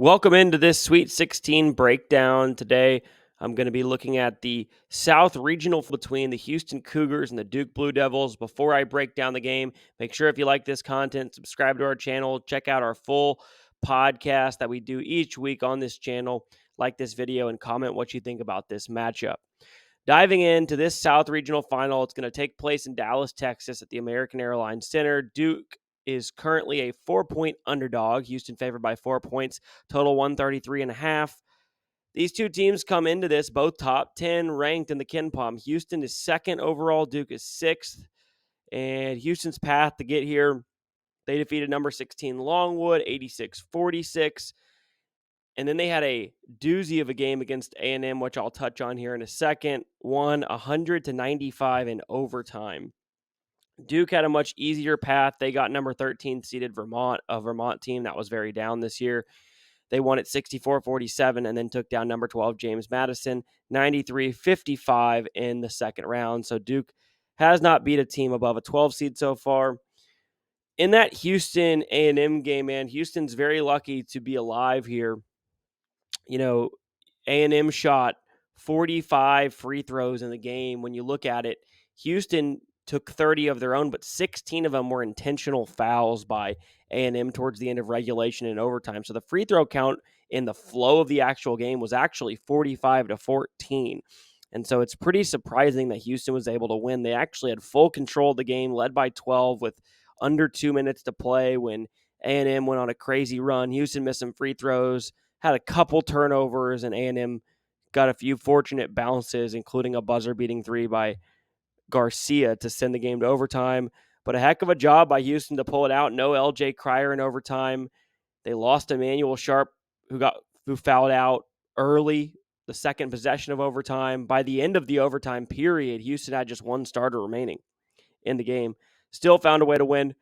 Welcome into this Sweet 16 breakdown. Today, I'm going to be looking at the South Regional between the Houston Cougars and the Duke Blue Devils. Before I break down the game, make sure if you like this content, subscribe to our channel, check out our full podcast that we do each week on this channel, like this video, and comment what you think about this matchup. Diving into this South Regional final, it's going to take place in Dallas, Texas at the American Airlines Center. Duke is currently a 4-point underdog. Houston favored by 4 points, total 133.5. These two teams come into this both top 10 ranked in the KenPom. Houston is second overall, Duke is sixth. And Houston's path to get here, they defeated number 16 Longwood 86-46. And then they had a doozy of a game against A&M, which I'll touch on here in a second. Won 100-95 in overtime. Duke had a much easier path. They got number 13 seeded Vermont, a Vermont team that was very down this year. They won at 64-47 and then took down number 12 James Madison 93-55 in the second round. So Duke has not beat a team above a 12 seed so far. In that Houston A&M game, man, Houston's very lucky to be alive here. You know, A&M shot 45 free throws in the game. When you look at it, Houston took 30 of their own, but 16 of them were intentional fouls by A&M towards the end of regulation and overtime. So the free throw count in the flow of the actual game was actually 45-14. And so it's pretty surprising that Houston was able to win. They actually had full control of the game, led by 12 with under 2 minutes to play when A&M went on a crazy run. Houston missed some free throws, had a couple turnovers, and A&M got a few fortunate bounces, including a buzzer-beating three by Garcia to send the game to overtime. But a heck of a job by Houston to pull it out. No LJ Cryer in overtime. They lost Emmanuel Sharp, who fouled out early, the second possession of overtime. By the end of the overtime period, Houston had just one starter remaining in the game. Still found a way to win.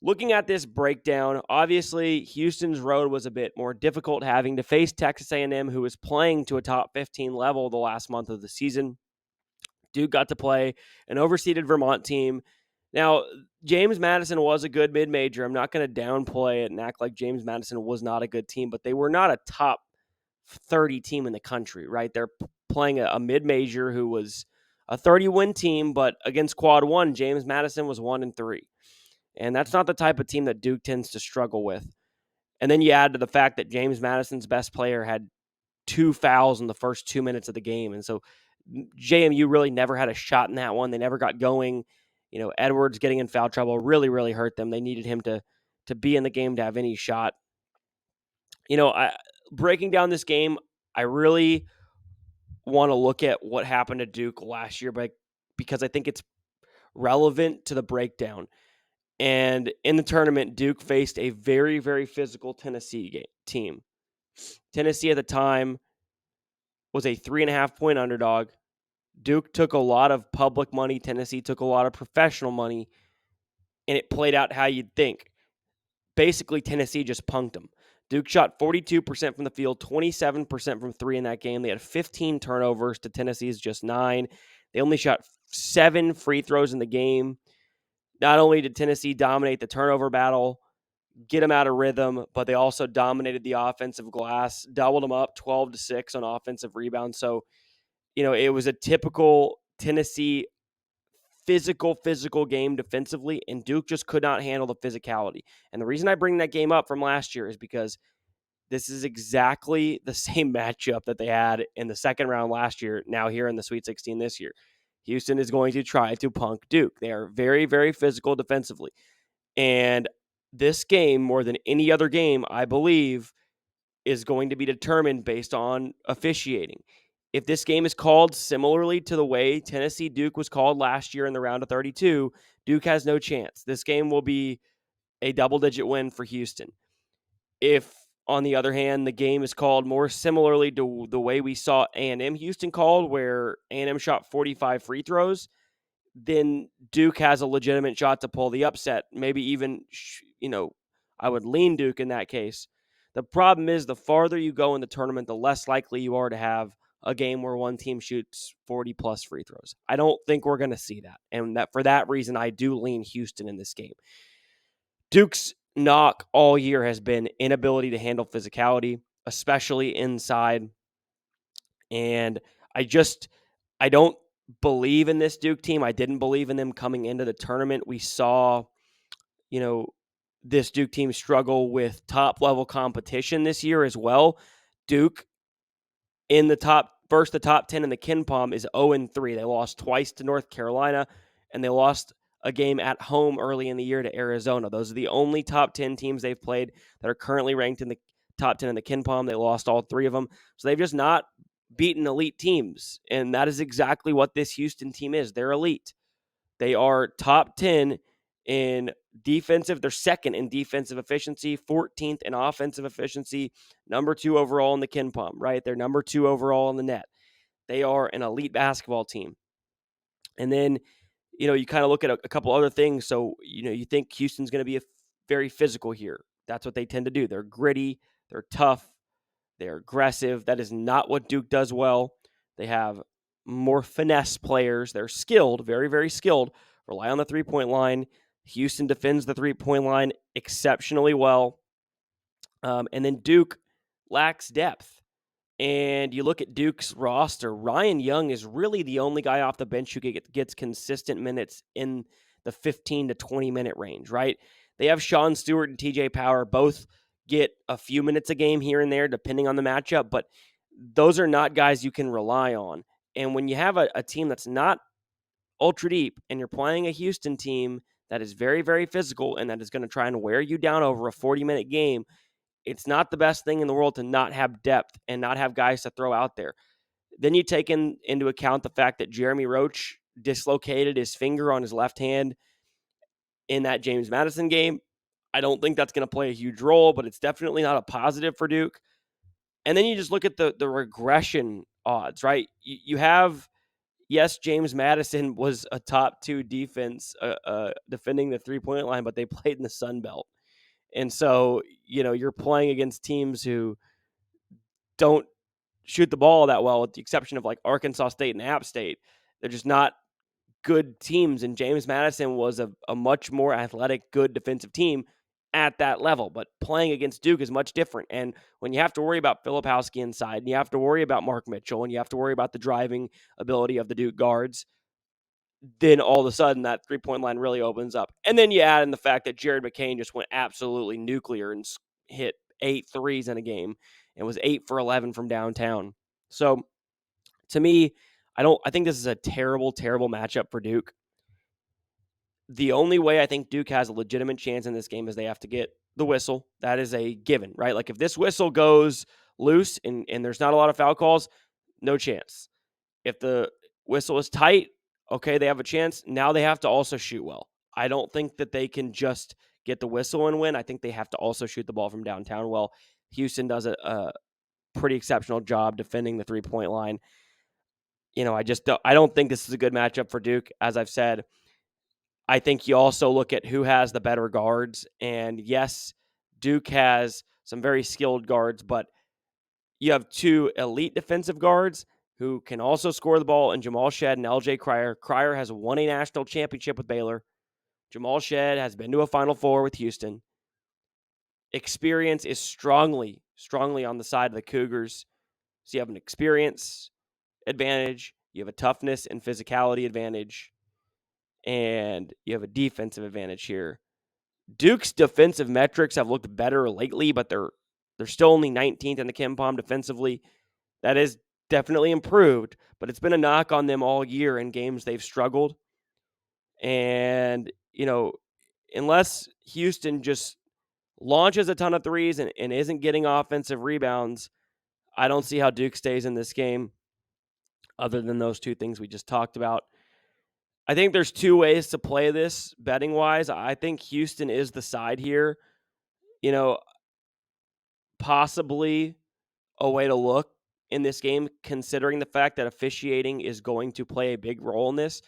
Looking at this breakdown, obviously Houston's road was a bit more difficult, having to face Texas A&M, who was playing to a top 15 level the last month of the season. Duke got to play an overseeded Vermont team. Now, James Madison was a good mid-major. I'm not going to downplay it and act like James Madison was not a good team, but they were not a top 30 team in the country, right? They're playing a mid-major who was a 30-win team, but against Quad 1, James Madison was 1-3. And that's not the type of team that Duke tends to struggle with. And then you add to the fact that James Madison's best player had 2 fouls in the first 2 minutes of the game. And so JMU really never had a shot in that one. They never got going. You know, Edwards getting in foul trouble really, really hurt them. They needed him to be in the game to have any shot. You know, breaking down this game, I really want to look at what happened to Duke last year, because I think it's relevant to the breakdown. And in the tournament, Duke faced a very, very physical Tennessee team. Tennessee at the time was a 3.5-point underdog. Duke took a lot of public money. Tennessee took a lot of professional money. And it played out how you'd think. Basically, Tennessee just punked them. Duke shot 42% from the field, 27% from three in that game. They had 15 turnovers to Tennessee's just 9. They only shot 7 free throws in the game. Not only did Tennessee dominate the turnover battle, get them out of rhythm, but they also dominated the offensive glass, doubled them up 12-6 on offensive rebounds. So, you know, it was a typical Tennessee physical game defensively, and Duke just could not handle the physicality. And the reason I bring that game up from last year is because this is exactly the same matchup that they had in the second round last year, now here in the Sweet 16 this year. Houston is going to try to punk Duke. They are very, very physical defensively. And this game, more than any other game, I believe, is going to be determined based on officiating. If this game is called similarly to the way Tennessee Duke was called last year in the round of 32, Duke has no chance. This game will be a double-digit win for Houston. If, on the other hand, the game is called more similarly to the way we saw A&M Houston called, where A&M shot 45 free throws, then Duke has a legitimate shot to pull the upset. Maybe even, I would lean Duke in that case. The problem is the farther you go in the tournament, the less likely you are to have a game where one team shoots 40-plus free throws. I don't think we're going to see that. And that for that reason, I do lean Houston in this game. Duke's knock all year has been inability to handle physicality, especially inside. And I don't believe in this Duke team. I didn't believe in them coming into the tournament. We saw, you know, this Duke team struggle with top level competition this year as well. Duke in the top 10 in the KenPom is 0-3. They lost twice to North Carolina, and they lost a game at home early in the year to Arizona. Those are the only top 10 teams they've played that are currently ranked in the top 10 in the KenPom. They lost all 3 of them. So they've just not beaten elite teams, and that is exactly what this Houston team is. They're elite. They are top 10 in defensive. They're second in defensive efficiency, 14th in offensive efficiency, number 2 overall in the KenPom, right? They're number 2 overall in the net. They are an elite basketball team. And then, you kind of look at a couple other things. So, you think Houston's going to be very physical here. That's what they tend to do. They're gritty. They're tough. They're aggressive. That is not what Duke does well. They have more finesse players. They're skilled, very, very skilled, rely on the three-point line. Houston defends the three-point line exceptionally well. And then Duke lacks depth. And you look at Duke's roster, Ryan Young is really the only guy off the bench who gets consistent minutes in the 15 to 20-minute range, right? They have Sean Stewart and TJ Power both get a few minutes a game here and there, depending on the matchup, but those are not guys you can rely on. And when you have a team that's not ultra deep and you're playing a Houston team that is very, very physical and that is going to try and wear you down over a 40-minute game, it's not the best thing in the world to not have depth and not have guys to throw out there. Then you take into account the fact that Jeremy Roach dislocated his finger on his left hand in that James Madison game. I don't think that's going to play a huge role, but it's definitely not a positive for Duke. And then you just look at the regression odds, right? You have, yes, James Madison was a top 2 defense defending the three-point line, but they played in the Sun Belt. And so, you're playing against teams who don't shoot the ball that well, with the exception of like Arkansas State and App State. They're just not good teams. And James Madison was a much more athletic, good defensive team at that level. But playing against Duke is much different. And when you have to worry about Filipowski inside, and you have to worry about Mark Mitchell, and you have to worry about the driving ability of the Duke guards, then all of a sudden that three-point line really opens up. And then you add in the fact that Jared McCain just went absolutely nuclear and hit 8 threes in a game and was 8 for 11 from downtown. So to me, I think this is a terrible, terrible matchup for Duke. The only way I think Duke has a legitimate chance in this game is they have to get the whistle. That is a given, right? Like if this whistle goes loose and there's not a lot of foul calls, no chance. If the whistle is tight, okay, they have a chance. Now they have to also shoot well. I don't think that they can just get the whistle and win. I think they have to also shoot the ball from downtown well. Houston does a pretty exceptional job defending the three-point line. I don't think this is a good matchup for Duke. As I've said, I think you also look at who has the better guards. And yes, Duke has some very skilled guards, but you have 2 elite defensive guards who can also score the ball in Jamal Shedd and LJ Cryer. Cryer has won a national championship with Baylor. Jamal Shedd has been to a Final Four with Houston. Experience is strongly on the side of the Cougars. So you have an experience advantage, you have a toughness and physicality advantage, and you have a defensive advantage here. Duke's defensive metrics have looked better lately, but they're still only 19th in the KenPom defensively. That is definitely improved, but it's been a knock on them all year in games they've struggled. And, unless Houston just launches a ton of threes and isn't getting offensive rebounds, I don't see how Duke stays in this game other than those 2 things we just talked about. I think there's 2 ways to play this betting-wise. I think Houston is the side here. Possibly a way to look in this game, considering the fact that officiating is going to play a big role in this,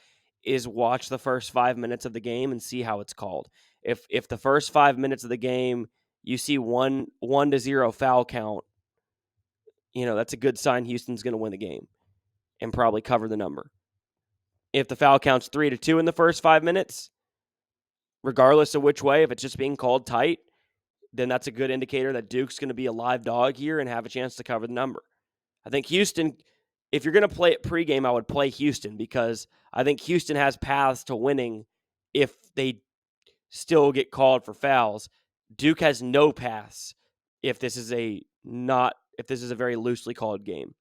is watch the first 5 minutes of the game and see how it's called. If the first 5 minutes of the game you see 1-0 foul count, that's a good sign Houston's going to win the game and probably cover the number. If the foul count's 3-2 in the first 5 minutes, regardless of which way, if it's just being called tight, then that's a good indicator that Duke's going to be a live dog here and have a chance to cover the number. I think Houston, if you're going to play it pregame, I would play Houston because I think Houston has paths to winning if they still get called for fouls. Duke has no paths if this is a very loosely called game.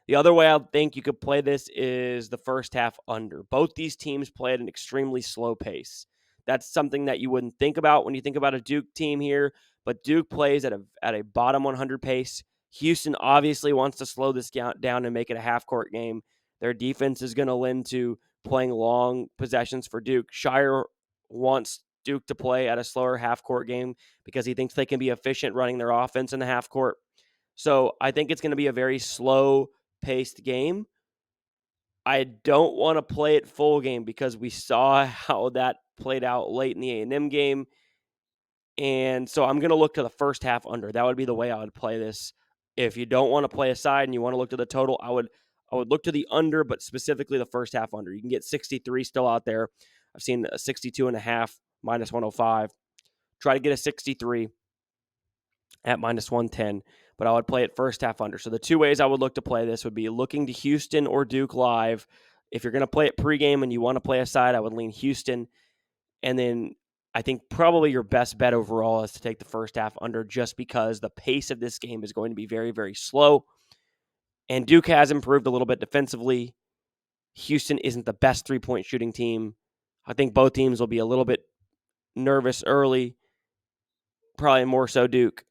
The other way I think you could play this is the first half under. Both these teams play at an extremely slow pace. That's something that you wouldn't think about when you think about a Duke team here, but Duke plays at a bottom 100 pace. Houston obviously wants to slow this down and make it a half-court game. Their defense is going to lend to playing long possessions for Duke. Shire wants Duke to play at a slower half-court game because he thinks they can be efficient running their offense in the half-court. So I think it's going to be a very slow-paced game. I don't want to play it full game because we saw how that played out late in the A&M game. And so I'm going to look to the first half under. That would be the way I would play this. If you don't want to play a side and you want to look to the total, I would look to the under, but specifically the first half under. You can get 63 still out there. I've seen a 62.5 minus 105. Try to get a 63 at minus 110, but I would play it first half under. So the two ways I would look to play this would be looking to Houston or Duke live. If you're going to play it pregame and you want to play a side, I would lean Houston. And then I think probably your best bet overall is to take the first half under just because the pace of this game is going to be very, very slow. And Duke has improved a little bit defensively. Houston isn't the best three-point shooting team. I think both teams will be a little bit nervous early, probably more so Duke.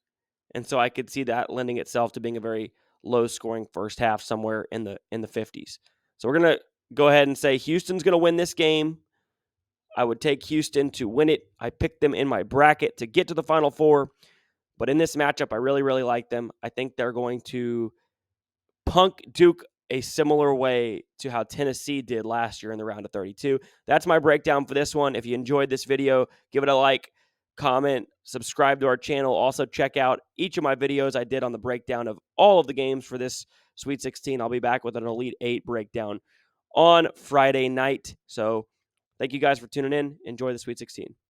And so I could see that lending itself to being a very low-scoring first half somewhere in the 50s. So we're going to go ahead and say Houston's going to win this game. I would take Houston to win it. I picked them in my bracket to get to the Final Four. But in this matchup, I really, really like them. I think they're going to punk Duke a similar way to how Tennessee did last year in the round of 32. That's my breakdown for this one. If you enjoyed this video, give it a like, comment, subscribe to our channel. Also, check out each of my videos I did on the breakdown of all of the games for this Sweet 16. I'll be back with an Elite 8 breakdown on Friday night. So thank you guys for tuning in. Enjoy the Sweet 16.